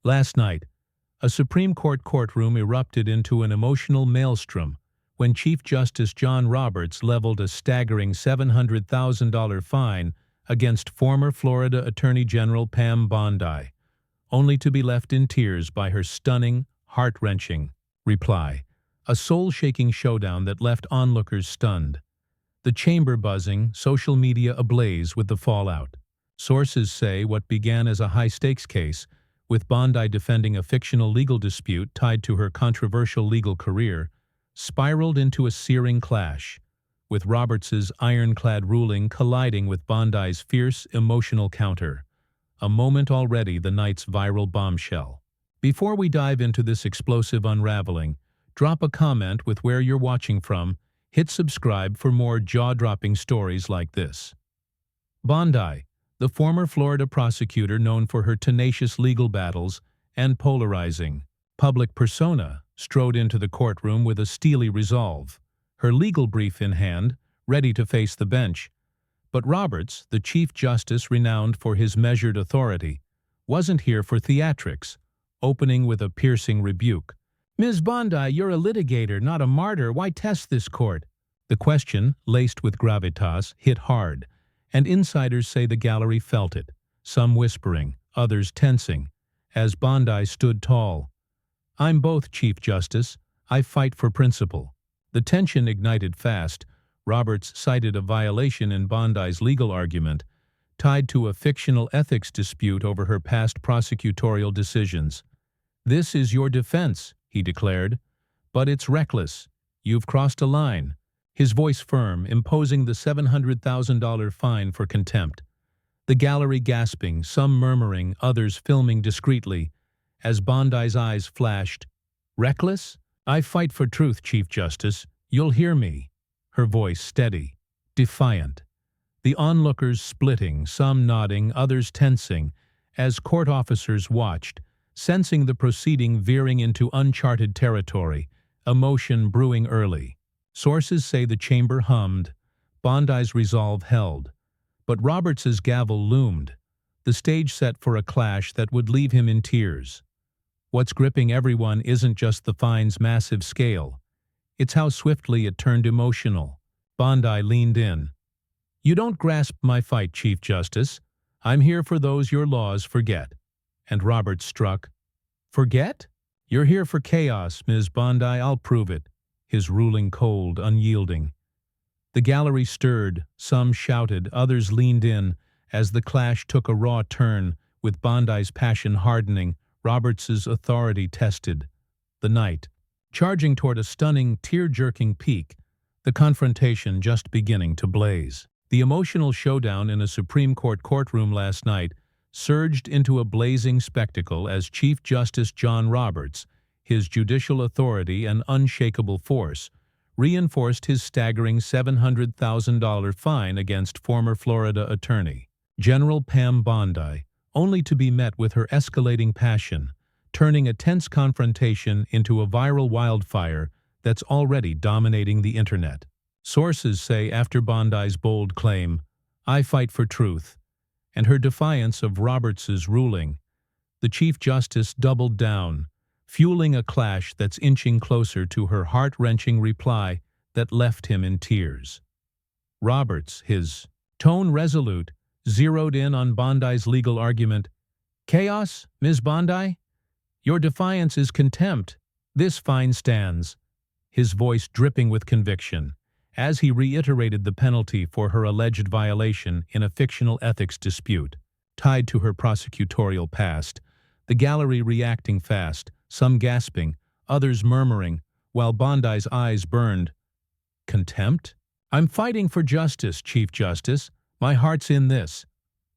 Last night, a Supreme Court courtroom erupted into an emotional maelstrom when Chief Justice John Roberts leveled a staggering $700,000 fine against former Florida Attorney General Pam Bondi, only to be left in tears by her stunning, heart-wrenching reply, a soul-shaking showdown that left onlookers stunned. The chamber buzzing, social media ablaze with the fallout. Sources say what began as a high-stakes case, with Bondi defending a fictional legal dispute tied to her controversial legal career, spiraled into a searing clash, with Roberts's ironclad ruling colliding with Bondi's fierce, emotional counter, a moment already the night's viral bombshell. Before we dive into this explosive unraveling, drop a comment with where you're watching from, hit subscribe for more jaw-dropping stories like this. Bondi, the former Florida prosecutor known for her tenacious legal battles and polarizing public persona, strode into the courtroom with a steely resolve, her legal brief in hand, ready to face the bench. But Roberts, the Chief Justice renowned for his measured authority, wasn't here for theatrics, opening with a piercing rebuke. "Ms. Bondi, you're a litigator, not a martyr. Why test this court?" The question, laced with gravitas, hit hard, and insiders say the gallery felt it, some whispering, others tensing, as Bondi stood tall. "I'm both, Chief Justice. I fight for principle." The tension ignited fast. Roberts cited a violation in Bondi's legal argument, tied to a fictional ethics dispute over her past prosecutorial decisions. "This is your defense," he declared, "but it's reckless. You've crossed a line." His voice firm, imposing the $700,000 fine for contempt. The gallery gasping, some murmuring, others filming discreetly, as Bondi's eyes flashed. "Reckless? I fight for truth, Chief Justice. You'll hear me." Her voice steady, defiant. The onlookers splitting, some nodding, others tensing, as court officers watched, sensing the proceeding veering into uncharted territory, emotion brewing early. Sources say the chamber hummed, Bondi's resolve held, but Roberts's gavel loomed, the stage set for a clash that would leave him in tears. What's gripping everyone isn't just the fine's massive scale. It's how swiftly it turned emotional. Bondi leaned in. "You don't grasp my fight, Chief Justice. I'm here for those your laws forget." And Roberts struck. "Forget? You're here for chaos, Ms. Bondi. I'll prove it." His ruling cold, unyielding. The gallery stirred, some shouted, others leaned in, as the clash took a raw turn, with Bondi's passion hardening, Roberts's authority tested. The night, charging toward a stunning, tear-jerking peak, the confrontation just beginning to blaze. The emotional showdown in a Supreme Court courtroom last night surged into a blazing spectacle as Chief Justice John Roberts, his judicial authority and unshakable force, reinforced his staggering $700,000 fine against former Florida Attorney General Pam Bondi, only to be met with her escalating passion, turning a tense confrontation into a viral wildfire that's already dominating the internet. Sources say after Bondi's bold claim, "I fight for truth," and her defiance of Roberts's ruling, the Chief Justice doubled down, fueling a clash that's inching closer to her heart-wrenching reply that left him in tears. Roberts, his tone resolute, zeroed in on Bondi's legal argument. "Chaos, Ms. Bondi? Your defiance is contempt. This fine stands." His voice dripping with conviction, as he reiterated the penalty for her alleged violation in a fictional ethics dispute, tied to her prosecutorial past, the gallery reacting fast, some gasping, others murmuring, while Bondi's eyes burned. "Contempt? I'm fighting for justice, Chief Justice. My heart's in this."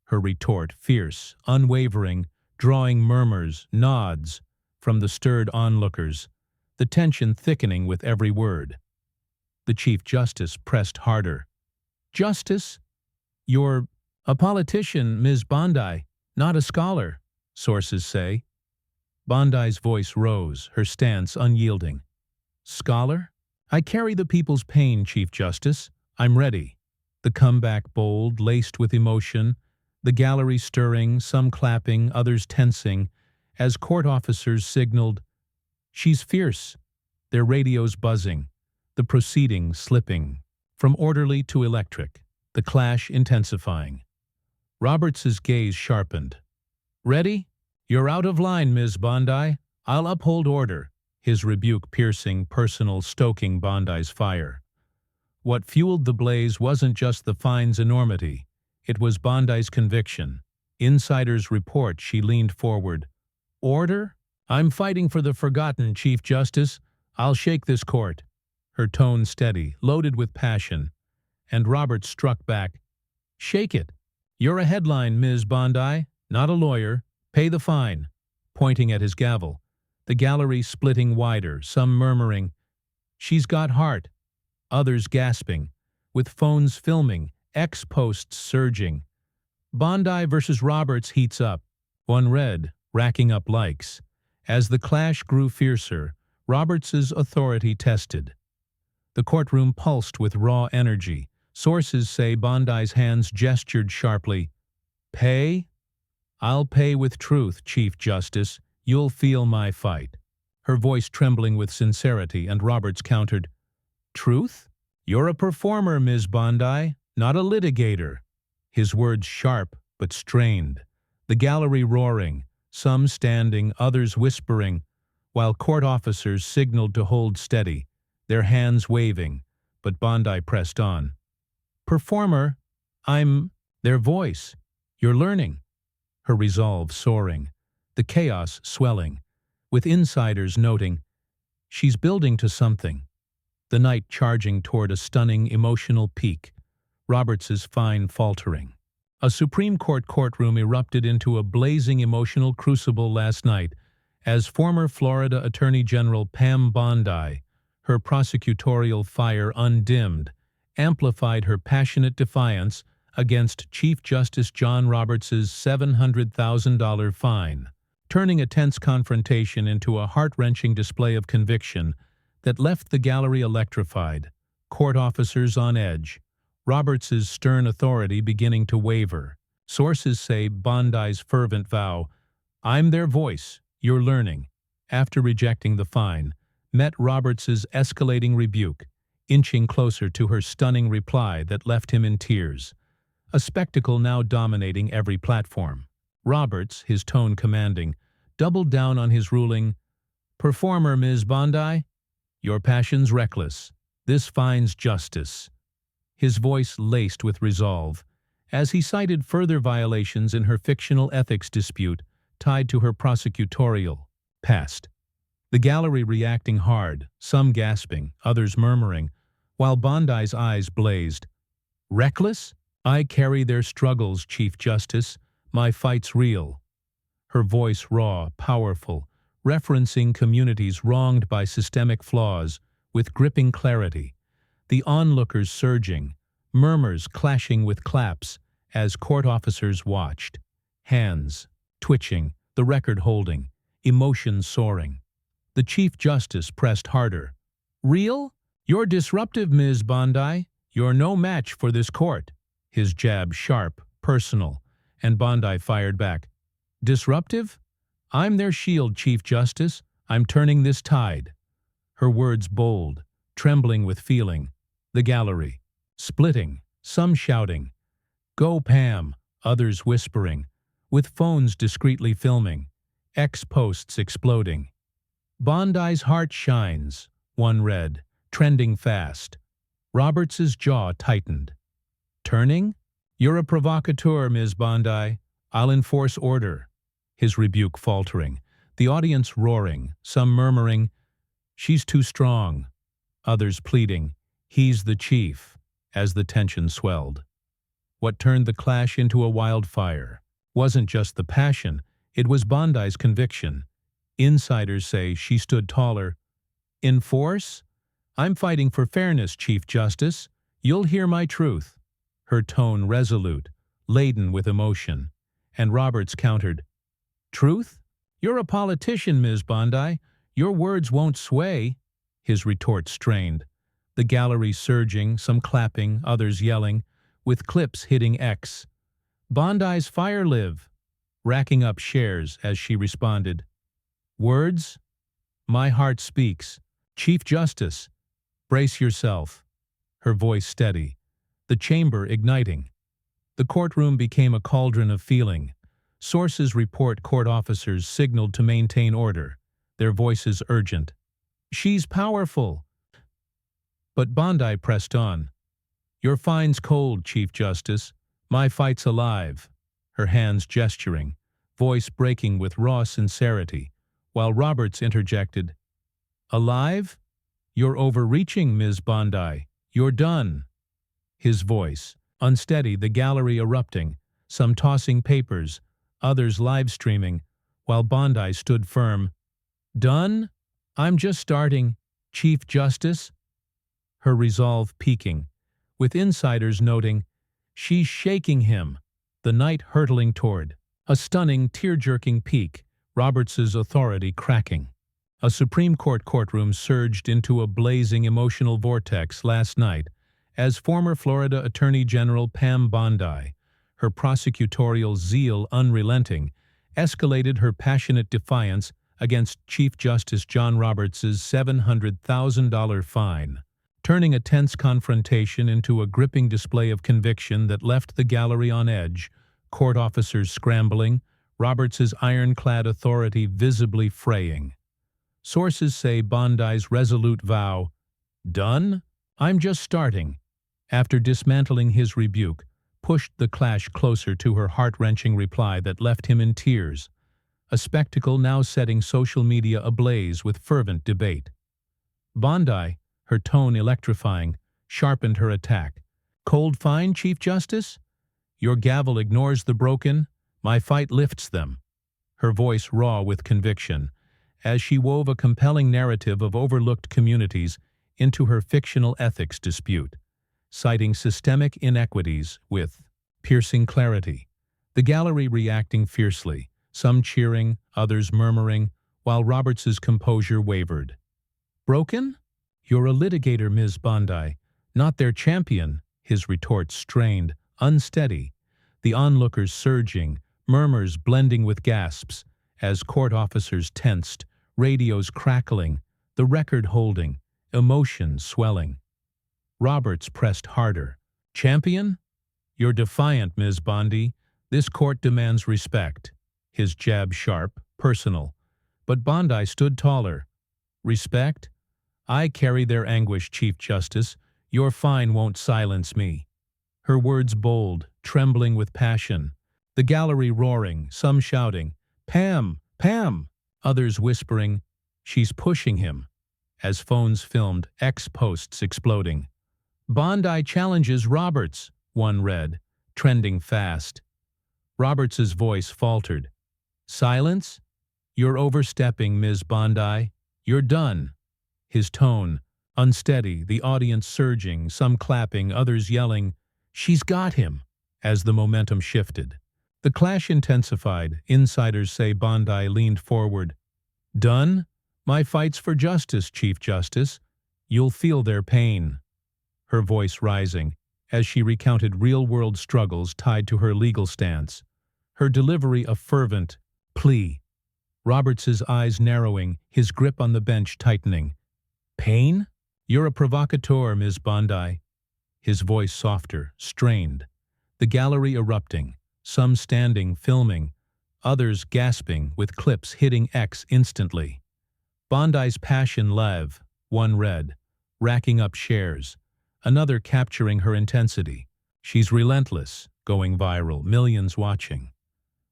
Her retort fierce, unwavering, drawing murmurs, nods from the stirred onlookers, the tension thickening with every word. The Chief Justice pressed harder. "Justice? You're a politician, Ms. Bondi, not a scholar," sources say. Bondi's voice rose, her stance unyielding. "Scholar? I carry the people's pain, Chief Justice. I'm ready." The comeback bold, laced with emotion, the gallery stirring, some clapping, others tensing, as court officers signaled, "She's fierce," their radios buzzing, the proceedings slipping from orderly to electric, the clash intensifying. Roberts's gaze sharpened. "Ready? You're out of line, Ms. Bondi. I'll uphold order," his rebuke piercing, personal, stoking Bondi's fire. What fueled the blaze wasn't just the fine's enormity. It was Bondi's conviction. Insiders report she leaned forward. "Order? I'm fighting for the forgotten, Chief Justice. I'll shake this court." Her tone steady, loaded with passion. And Roberts struck back. "Shake it. You're a headline, Ms. Bondi, not a lawyer. Pay the fine," pointing at his gavel. The gallery splitting wider, some murmuring, "She's got heart," others gasping, with phones filming, X-posts surging. Bondi versus Roberts heats up. One read, racking up likes. As the clash grew fiercer, Roberts's authority tested. The courtroom pulsed with raw energy. Sources say Bondi's hands gestured sharply. "Pay? I'll pay with truth, Chief Justice. You'll feel my fight." Her voice trembling with sincerity, and Roberts countered, "Truth? You're a performer, Ms. Bondi, not a litigator." His words sharp but strained. The gallery roaring, some standing, others whispering, while court officers signaled to hold steady, their hands waving, but Bondi pressed on. "Performer, I'm—" Their voice. "You're learning." Her resolve soaring, the chaos swelling, with insiders noting, "She's building to something." The night charging toward a stunning emotional peak, Roberts's fine faltering. A Supreme Court courtroom erupted into a blazing emotional crucible last night as former Florida Attorney General Pam Bondi, her prosecutorial fire undimmed, amplified her passionate defiance against Chief Justice John Roberts's $700,000 fine, turning a tense confrontation into a heart-wrenching display of conviction that left the gallery electrified, court officers on edge, Roberts's stern authority beginning to waver. Sources say Bondi's fervent vow, "I'm their voice, you're learning," after rejecting the fine, met Roberts's escalating rebuke, inching closer to her stunning reply that left him in tears, a spectacle now dominating every platform. Roberts, his tone commanding, doubled down on his ruling, "Performer, Ms. Bondi, your passion's reckless. This fine's justice." His voice laced with resolve, as he cited further violations in her fictional ethics dispute tied to her prosecutorial past. The gallery reacting hard, some gasping, others murmuring, while Bondi's eyes blazed. "Reckless? I carry their struggles, Chief Justice. My fight's real." Her voice raw, powerful, referencing communities wronged by systemic flaws with gripping clarity. The onlookers surging, murmurs clashing with claps as court officers watched. Hands twitching, the record holding, emotions soaring. The Chief Justice pressed harder. "Real? You're disruptive, Ms. Bondi. You're no match for this court." His jab sharp, personal, and Bondi fired back. "Disruptive? I'm their shield, Chief Justice. I'm turning this tide." Her words bold, trembling with feeling. The gallery splitting, some shouting, "Go, Pam," others whispering, with phones discreetly filming, X-posts exploding. "Bondi's heart shines," one read, trending fast. Roberts's jaw tightened. "Turning? You're a provocateur, Ms. Bondi. I'll enforce order." His rebuke faltering, the audience roaring, some murmuring, "She's too strong," others pleading, "He's the chief," as the tension swelled. What turned the clash into a wildfire wasn't just the passion, it was Bondi's conviction. Insiders say she stood taller. "Enforce? I'm fighting for fairness, Chief Justice. You'll hear my truth." Her tone resolute, laden with emotion. And Roberts countered, "Truth? You're a politician, Ms. Bondi. Your words won't sway." His retort strained. The gallery surging, some clapping, others yelling, with clips hitting X. "Bondi's fire live," racking up shares as she responded, Words? My heart speaks. Chief Justice, brace yourself. Her voice steady, the chamber igniting. The courtroom became a cauldron of feeling. Sources report court officers signaled to maintain order, their voices urgent. She's powerful. But Bondi pressed on. Your fine's cold, Chief Justice. My fight's alive. Her hands gesturing, voice breaking with raw sincerity, while Roberts interjected, Alive? You're overreaching, Ms. Bondi. You're done. His voice, unsteady, the gallery erupting, some tossing papers, others live-streaming, while Bondi stood firm. Done? I'm just starting, Chief Justice. Her resolve peaking, with insiders noting, she's shaking him, the night hurtling toward. A stunning, tear-jerking peak, Roberts's authority cracking. A Supreme Court courtroom surged into a blazing emotional vortex last night as former Florida Attorney General Pam Bondi, her prosecutorial zeal unrelenting, escalated her passionate defiance against Chief Justice John Roberts's $700,000 fine, turning a tense confrontation into a gripping display of conviction that left the gallery on edge, court officers scrambling, Roberts's ironclad authority visibly fraying. Sources say Bondi's resolute vow, Done? I'm just starting, after dismantling his rebuke, pushed the clash closer to her heart-wrenching reply that left him in tears, a spectacle now setting social media ablaze with fervent debate. Bondi, her tone electrifying, sharpened her attack. Cold fine, Chief Justice? Your gavel ignores the broken, my fight lifts them. Her voice raw with conviction, as she wove a compelling narrative of overlooked communities into her fictional ethics dispute, citing systemic inequities with piercing clarity. The gallery reacting fiercely, some cheering, others murmuring, while Roberts's composure wavered. Broken? You're a litigator, Ms. Bondi, not their champion, his retort strained, unsteady, the onlookers surging, murmurs blending with gasps, as court officers tensed, radios crackling, the record holding, emotions swelling. Roberts pressed harder. Champion? You're defiant, Ms. Bondi. This court demands respect. His jab sharp, personal. But Bondi stood taller. Respect? I carry their anguish, Chief Justice. Your fine won't silence me. Her words bold, trembling with passion. The gallery roaring, some shouting, Pam! Pam! Others whispering, she's pushing him, as phones filmed X-posts exploding. Bondi challenges Roberts, one read, trending fast. Roberts's voice faltered. Silence? You're overstepping, Ms. Bondi. You're done. His tone, unsteady, the audience surging, some clapping, others yelling, She's got him, as the momentum shifted. The clash intensified. Insiders say Bondi leaned forward. Done? My fight's for justice, Chief Justice. You'll feel their pain. Her voice rising, as she recounted real-world struggles tied to her legal stance. Her delivery a fervent plea. Roberts's eyes narrowing, his grip on the bench tightening. Pain? You're a provocateur, Ms. Bondi. His voice softer, strained. The gallery erupting. Some standing, filming, others gasping with clips hitting X instantly. Bondi's passion live, one read, racking up shares, another capturing her intensity. She's relentless, going viral, millions watching.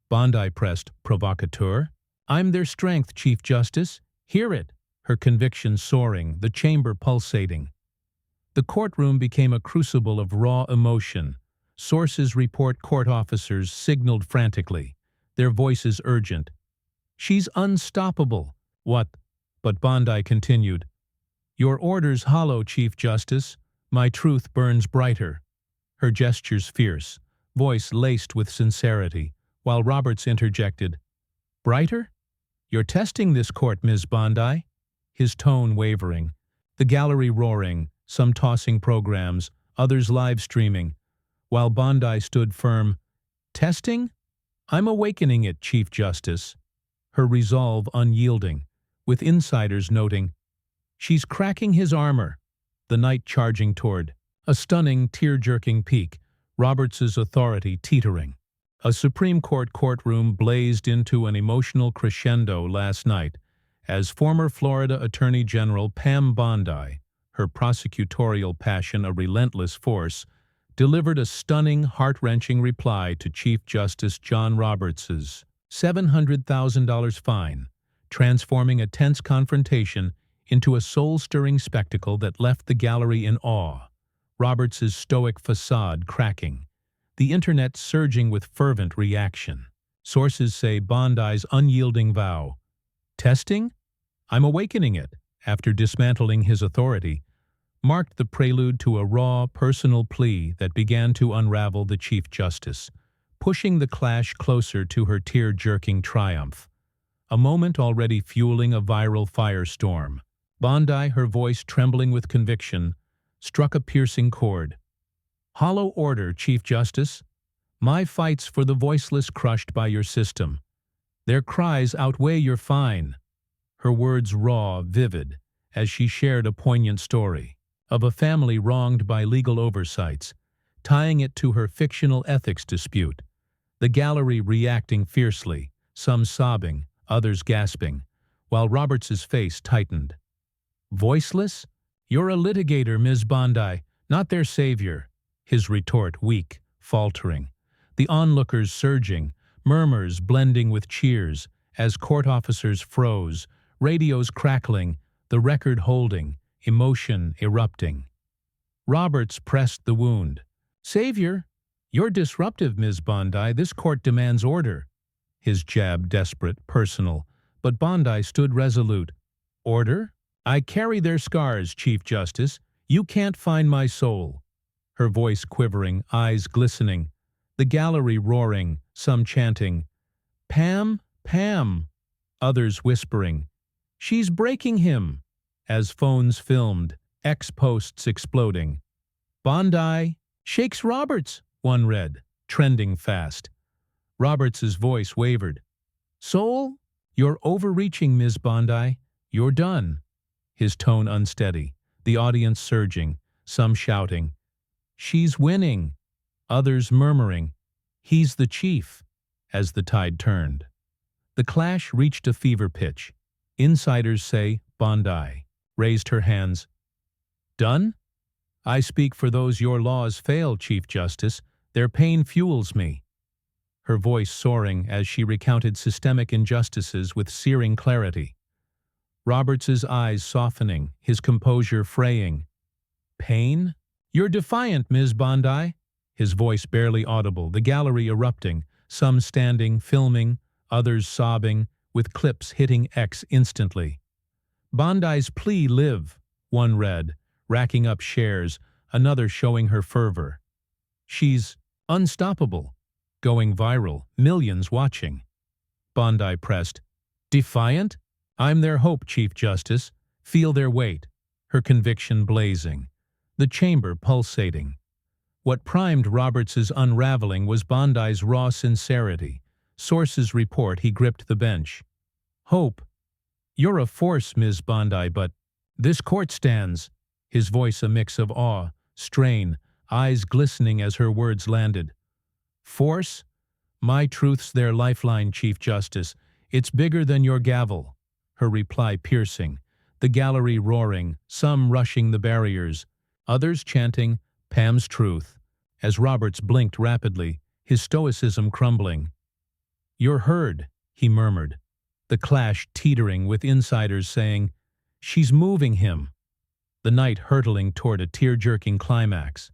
Bondi pressed provocateur. I'm their strength, Chief Justice. Hear it. Her conviction soaring, the chamber pulsating. The courtroom became a crucible of raw emotion. Sources report court officers signaled frantically, their voices urgent. She's unstoppable. What? But Bondi continued. Your orders hollow, Chief Justice. My truth burns brighter. Her gestures fierce, voice laced with sincerity, while Roberts interjected. Brighter? You're testing this court, Ms. Bondi? His tone wavering. The gallery roaring, some tossing programs, others live streaming, while Bondi stood firm. Testing? I'm awakening it, Chief Justice. her resolve unyielding, with insiders noting, "She's cracking his armor." The night charging toward a stunning, tear-jerking peak, Roberts's authority teetering. A Supreme Court courtroom blazed into an emotional crescendo last night as former Florida Attorney General Pam Bondi, her prosecutorial passion a relentless force, delivered a stunning, heart-wrenching reply to Chief Justice John Roberts's $700,000 fine, transforming a tense confrontation into a soul-stirring spectacle that left the gallery in awe. Roberts's stoic facade cracking, the internet surging with fervent reaction. Sources say Bondi's unyielding vow, "Testing? I'm awakening it," after dismantling his authority, marked the prelude to a raw, personal plea that began to unravel the Chief Justice, pushing the clash closer to her tear-jerking triumph. A moment already fueling a viral firestorm. Bondi, her voice trembling with conviction, struck a piercing chord. "Hollow order, Chief Justice. My fights for the voiceless crushed by your system. Their cries outweigh your fine." Her words raw, vivid, as she shared a poignant story of a family wronged by legal oversights, tying it to her fictional ethics dispute. The gallery reacting fiercely, some sobbing, others gasping, while Roberts's face tightened. "Voiceless? You're a litigator, Ms. Bondi, not their savior." His retort weak, faltering. The onlookers surging, murmurs blending with cheers, as court officers froze, radios crackling, the record holding, emotion erupting. Roberts pressed the wound. "Savior? You're disruptive, Ms. Bondi. This court demands order." His jab desperate, personal, but Bondi stood resolute. "Order? I carry their scars, Chief Justice. You can't find my soul." Her voice quivering, eyes glistening, the gallery roaring, some chanting, "Pam, Pam," others whispering, "She's breaking him," as phones filmed, ex-posts exploding. "Bondi shakes Roberts," one read, trending fast. Roberts's voice wavered. "Soul, you're overreaching, Ms. Bondi. You're done." His tone unsteady, the audience surging, some shouting, "She's winning," others murmuring, "He's the chief," as the tide turned. The clash reached a fever pitch. Insiders say Bondi raised her hands. "Done? I speak for those your laws fail, Chief Justice. Their pain fuels me." Her voice soaring as she recounted systemic injustices with searing clarity. Roberts's eyes softening, his composure fraying. "Pain? You're defiant, Ms. Bondi." His voice barely audible, the gallery erupting, some standing, filming, others sobbing, with clips hitting X instantly. "Bondi's plea live," one read, racking up shares, another showing her fervor. "She's unstoppable," going viral, millions watching. Bondi pressed, "Defiant? I'm their hope, Chief Justice. Feel their weight." Her conviction blazing, the chamber pulsating. What primed Roberts's unraveling was Bondi's raw sincerity. Sources report he gripped the bench. "Hope. You're a force, Ms. Bondi, but this court stands." His voice a mix of awe, strain, eyes glistening as her words landed. "Force? My truth's their lifeline, Chief Justice. It's bigger than your gavel." Her reply piercing, the gallery roaring, some rushing the barriers, others chanting, "Pam's truth," as Roberts blinked rapidly, his stoicism crumbling. "You're heard," he murmured, the clash teetering with insiders saying, "She's moving him." The night hurtling toward a tear-jerking climax.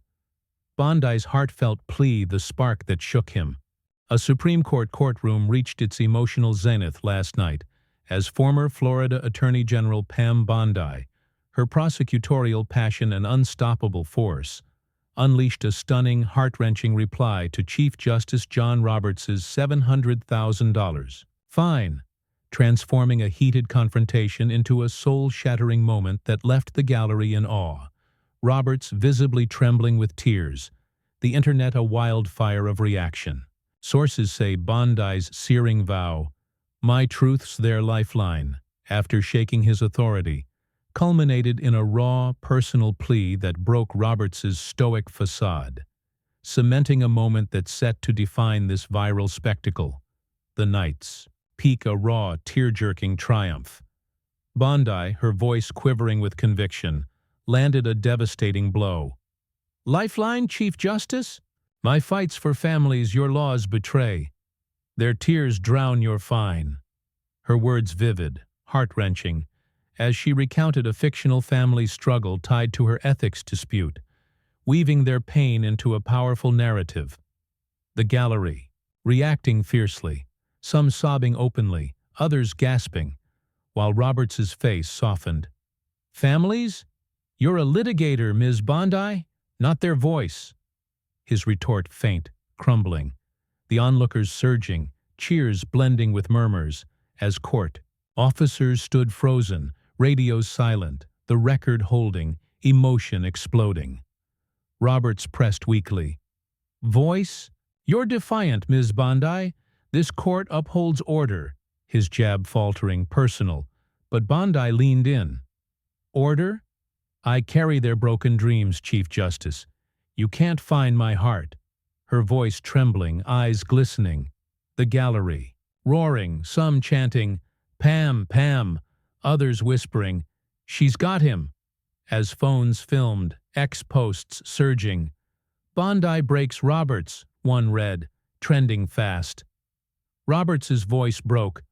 Bondi's heartfelt plea the spark that shook him. A Supreme Court courtroom reached its emotional zenith last night as former Florida Attorney General Pam Bondi, her prosecutorial passion and unstoppable force, unleashed a stunning, heart-wrenching reply to Chief Justice John Roberts's $700,000 fine, transforming a heated confrontation into a soul-shattering moment that left the gallery in awe. Roberts visibly trembling with tears, the internet a wildfire of reaction. Sources say Bondi's searing vow, My truth's their lifeline, after shaking his authority, culminated in a raw, personal plea that broke Roberts's stoic facade, cementing a moment that's set to define this viral spectacle. The Knights peak a raw, tear-jerking triumph. Bondi, her voice quivering with conviction, landed a devastating blow. Lifeline, Chief Justice? My fight's for families your laws betray. Their tears drown your fine. Her words vivid, heart-wrenching, as she recounted a fictional family struggle tied to her ethics dispute, weaving their pain into a powerful narrative. The gallery, reacting fiercely, some sobbing openly, others gasping, while Roberts's face softened. Families? You're a litigator, Ms. Bondi, not their voice. His retort faint, crumbling, the onlookers surging, cheers blending with murmurs, as court officers stood frozen, radios silent, the record holding, emotion exploding. Roberts pressed weakly. Voice? You're defiant, Ms. Bondi. This court upholds order. His jab faltering, personal, but Bondi leaned in. Order? I carry their broken dreams, Chief Justice. You can't find my heart. Her voice trembling, eyes glistening. The gallery, roaring, some chanting, Pam, Pam, others whispering, She's got him. As phones filmed, X-posts surging. Bondi breaks Roberts, one read, trending fast. Roberts's voice broke.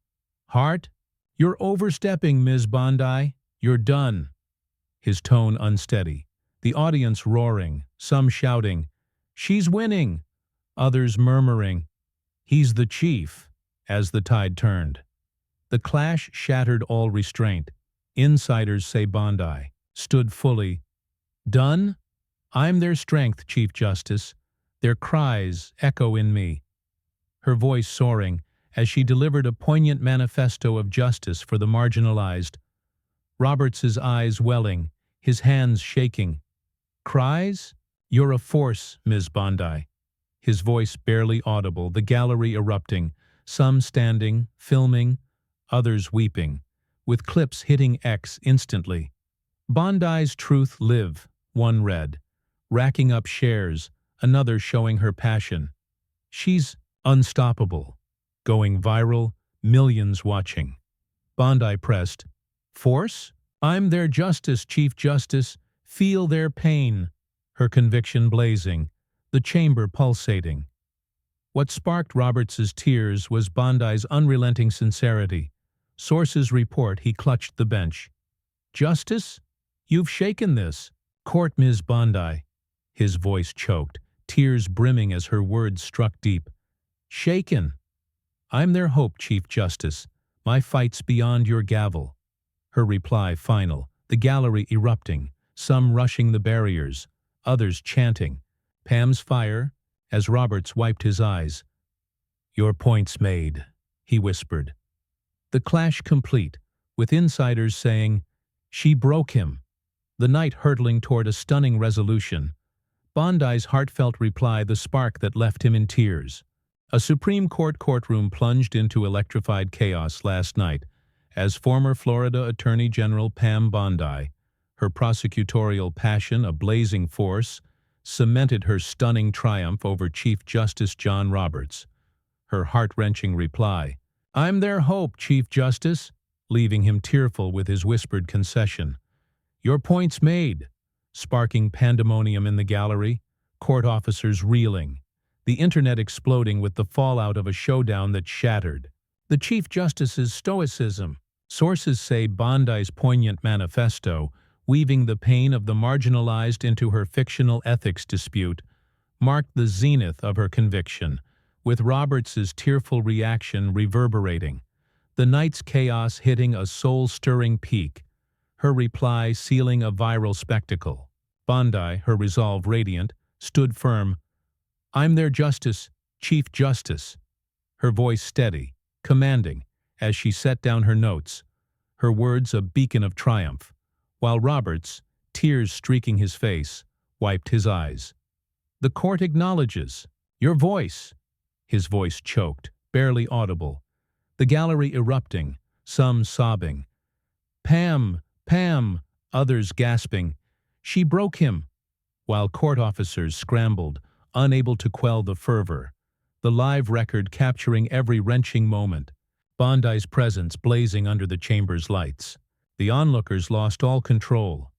Heart? You're overstepping, Ms. Bondi. You're done. His tone unsteady. The audience roaring, some shouting, She's winning! Others murmuring, He's the chief, as the tide turned. The clash shattered all restraint. Insiders say Bondi stood fully. Done? I'm their strength, Chief Justice. Their cries echo in me. Her voice soaring as she delivered a poignant manifesto of justice for the marginalized. Roberts's eyes welling, his hands shaking. Cries? You're a force, Ms. Bondi. His voice barely audible, the gallery erupting, some standing, filming, others weeping, with clips hitting X instantly. Bondi's truth live, one read, racking up shares, another showing her passion. She's unstoppable, going viral, millions watching. Bondi pressed, Force? I'm their justice, Chief Justice. Feel their pain. Her conviction blazing, the chamber pulsating. What sparked Roberts's tears was Bondi's unrelenting sincerity. Sources report he clutched the bench. Justice? You've shaken this. Court, Ms. Bondi. His voice choked, tears brimming as her words struck deep. Shaken. I'm their hope, Chief Justice. My fight's beyond your gavel. Her reply final, the gallery erupting, some rushing the barriers, others chanting. Pam's fire, as Roberts wiped his eyes. Your point's made, he whispered. The clash complete, with insiders saying, She broke him. The night hurtling toward a stunning resolution. Bondi's heartfelt reply the spark that left him in tears. A Supreme Court courtroom plunged into electrified chaos last night as former Florida Attorney General Pam Bondi, her prosecutorial passion a blazing force, cemented her stunning triumph over Chief Justice John Roberts. Her heart-wrenching reply, I'm their hope, Chief Justice, leaving him tearful with his whispered concession. Your point's made, sparking pandemonium in the gallery, court officers reeling, the internet exploding with the fallout of a showdown that shattered the Chief Justice's stoicism. Sources say Bondi's poignant manifesto, weaving the pain of the marginalized into her fictional ethics dispute, marked the zenith of her conviction, with Roberts's tearful reaction reverberating, the night's chaos hitting a soul-stirring peak, her reply sealing a viral spectacle. Bondi, her resolve radiant, stood firm. I'm their justice, Chief Justice. Her voice steady, commanding, as she set down her notes, her words a beacon of triumph, while Roberts, tears streaking his face, wiped his eyes. The court acknowledges. Your voice. His voice choked, barely audible. the gallery erupting, some sobbing. "Pam! Pam!" others gasping. "She broke him!" While court officers scrambled, unable to quell the fervor, the live record capturing every wrenching moment, Bondi's presence blazing under the chamber's lights. The onlookers lost all control.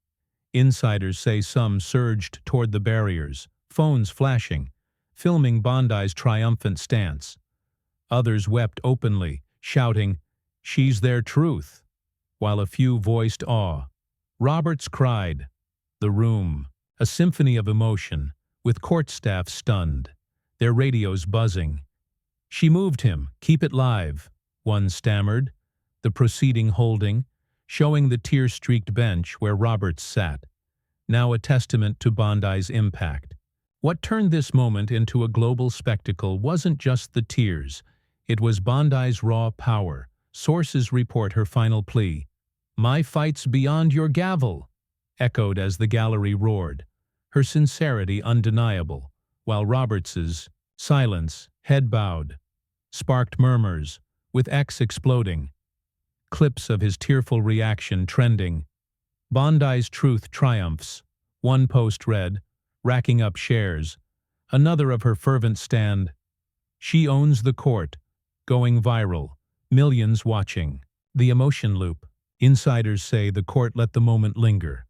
Insiders say some surged toward the barriers, phones flashing, filming Bondi's triumphant stance. Others wept openly, shouting, "She's their truth," while a few voiced awe. Roberts cried. The room, a symphony of emotion, with court staff stunned, their radios buzzing. "She moved him, keep it live," one stammered, the proceeding holding, showing the tear-streaked bench where Roberts sat, now a testament to Bondi's impact. What turned this moment into a global spectacle wasn't just the tears, it was Bondi's raw power. Sources report her final plea, "My fight's beyond your gavel," echoed as the gallery roared, her sincerity undeniable, while Roberts's silence, head bowed, sparked murmurs, with X exploding. Clips of his tearful reaction trending. Bondi's truth triumphs. One post read, racking up shares. Another of her fervent stand. "She owns the court," going viral, millions watching. The emotion loop. Insiders say the court let the moment linger,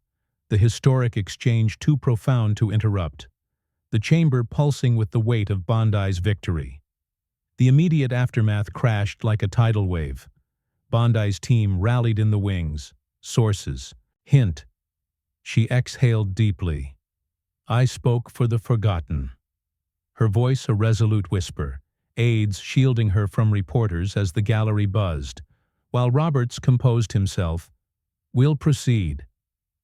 the historic exchange too profound to interrupt, the chamber pulsing with the weight of Bondi's victory. The immediate aftermath crashed like a tidal wave. Bondi's team rallied in the wings. Sources. Hint. She exhaled deeply. "I spoke for the forgotten." Her voice a resolute whisper, aides shielding her from reporters as the gallery buzzed, while Roberts composed himself. "We'll proceed."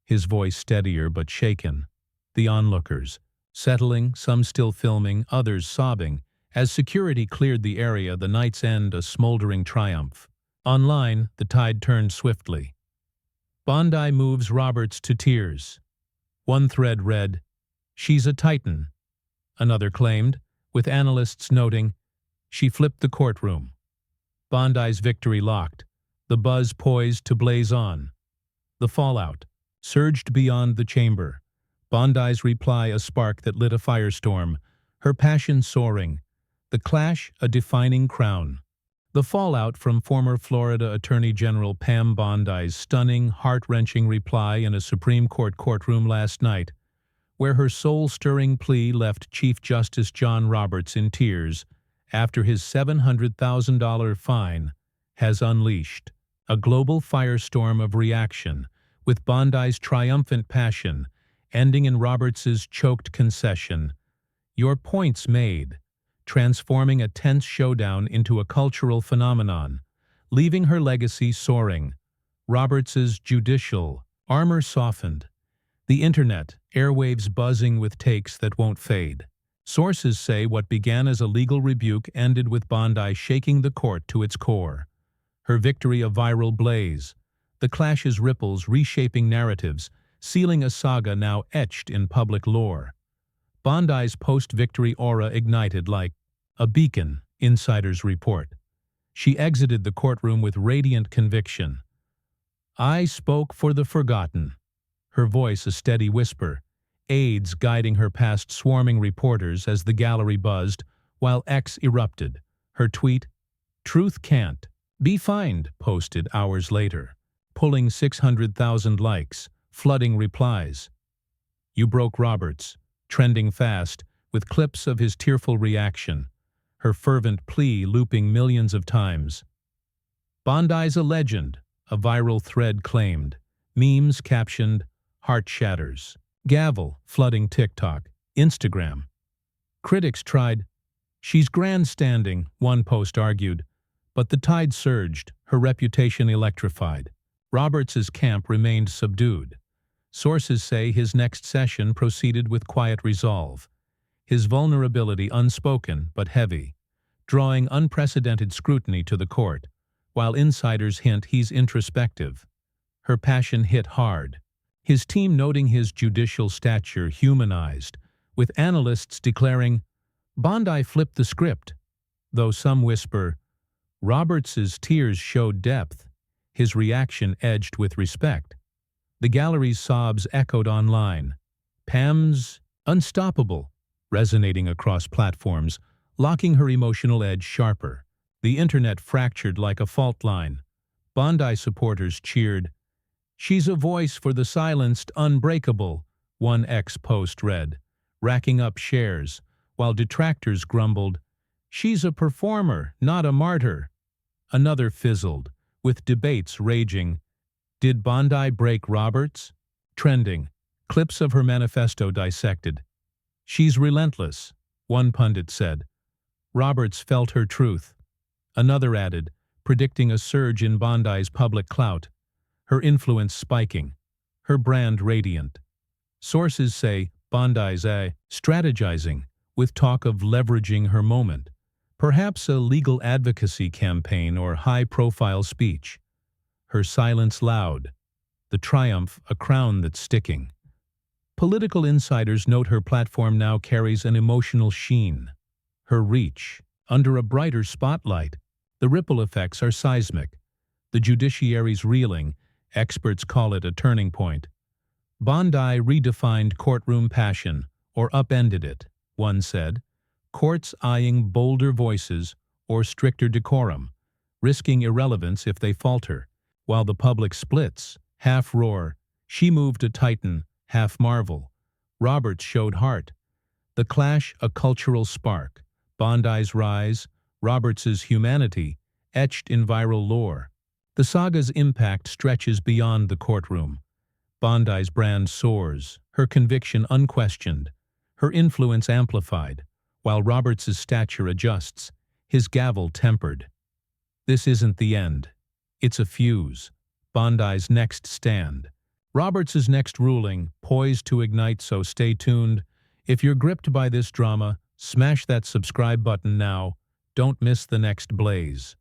His voice steadier but shaken. The onlookers, settling, some still filming, others sobbing, as security cleared the area, the night's end a smoldering triumph. Online, the tide turned swiftly. Bondi moves Roberts to tears. One thread read, "She's a titan." Another claimed, with analysts noting, "She flipped the courtroom." Bondi's victory locked, the buzz poised to blaze on. The fallout surged beyond the chamber. Bondi's reply a spark that lit a firestorm, her passion soaring, the clash a defining crown. The fallout from former Florida Attorney General Pam Bondi's stunning, heart-wrenching reply in a Supreme Court courtroom last night, where her soul-stirring plea left Chief Justice John Roberts in tears after his $700,000 fine, has unleashed a global firestorm of reaction, with Bondi's triumphant passion ending in Roberts's choked concession. "Your point's made," transforming a tense showdown into a cultural phenomenon, leaving her legacy soaring. Roberts's judicial armor softened. The internet, airwaves buzzing with takes that won't fade. Sources say what began as a legal rebuke ended with Bondi shaking the court to its core. Her victory a viral blaze, the clash's ripples reshaping narratives, sealing a saga now etched in public lore. Bondi's post-victory aura ignited like a beacon, insiders report. She exited the courtroom with radiant conviction. "I spoke for the forgotten." Her voice a steady whisper, aides guiding her past swarming reporters as the gallery buzzed, while X erupted. Her tweet, "Truth can't be fined," posted hours later, pulling 600,000 likes, flooding replies. "You broke Roberts," trending fast, with clips of his tearful reaction, her fervent plea looping millions of times. "Bondi's a legend," a viral thread claimed, memes captioned, "Heart shatters." Gavel flooding TikTok, Instagram. Critics tried, "She's grandstanding," one post argued, but the tide surged, her reputation electrified. Roberts's camp remained subdued. Sources say his next session proceeded with quiet resolve, his vulnerability unspoken but heavy, drawing unprecedented scrutiny to the court, while insiders hint he's introspective. Her passion hit hard, his team noting his judicial stature humanized, with analysts declaring, "Bondi flipped the script," though some whisper, Roberts's tears showed depth, his reaction edged with respect. The gallery's sobs echoed online. Pam's "unstoppable" resonating across platforms, locking her emotional edge sharper. The internet fractured like a fault line. Bondi supporters cheered, "She's a voice for the silenced, unbreakable," one ex-post read, racking up shares, while detractors grumbled, "She's a performer, not a martyr." Another fizzled, with debates raging. Did Bondi break Roberts? Trending. Clips of her manifesto dissected. "She's relentless," one pundit said. Roberts felt her truth. Another added, predicting a surge in Bondi's public clout. Her influence spiking. Her brand radiant. Sources say Bondi's strategizing, with talk of leveraging her moment. Perhaps a legal advocacy campaign or high-profile speech. Her silence loud. The triumph a crown that's sticking. Political insiders note her platform now carries an emotional sheen. Her reach, under a brighter spotlight. The ripple effects are seismic. The judiciary's reeling, experts call it a turning point. Bondi redefined courtroom passion, or upended it, one said. Courts eyeing bolder voices or stricter decorum, risking irrelevance if they falter. While the public splits, half roar, she moved a titan, half marvel. Roberts showed heart. The clash a cultural spark. Bondi's rise, Roberts's humanity, etched in viral lore. The saga's impact stretches beyond the courtroom. Bondi's brand soars, her conviction unquestioned, her influence amplified, while Roberts's stature adjusts, his gavel tempered. This isn't the end. It's a fuse. Bondi's next stand. Roberts's next ruling, poised to ignite, so stay tuned. If you're gripped by this drama, smash that subscribe button now. Don't miss the next blaze.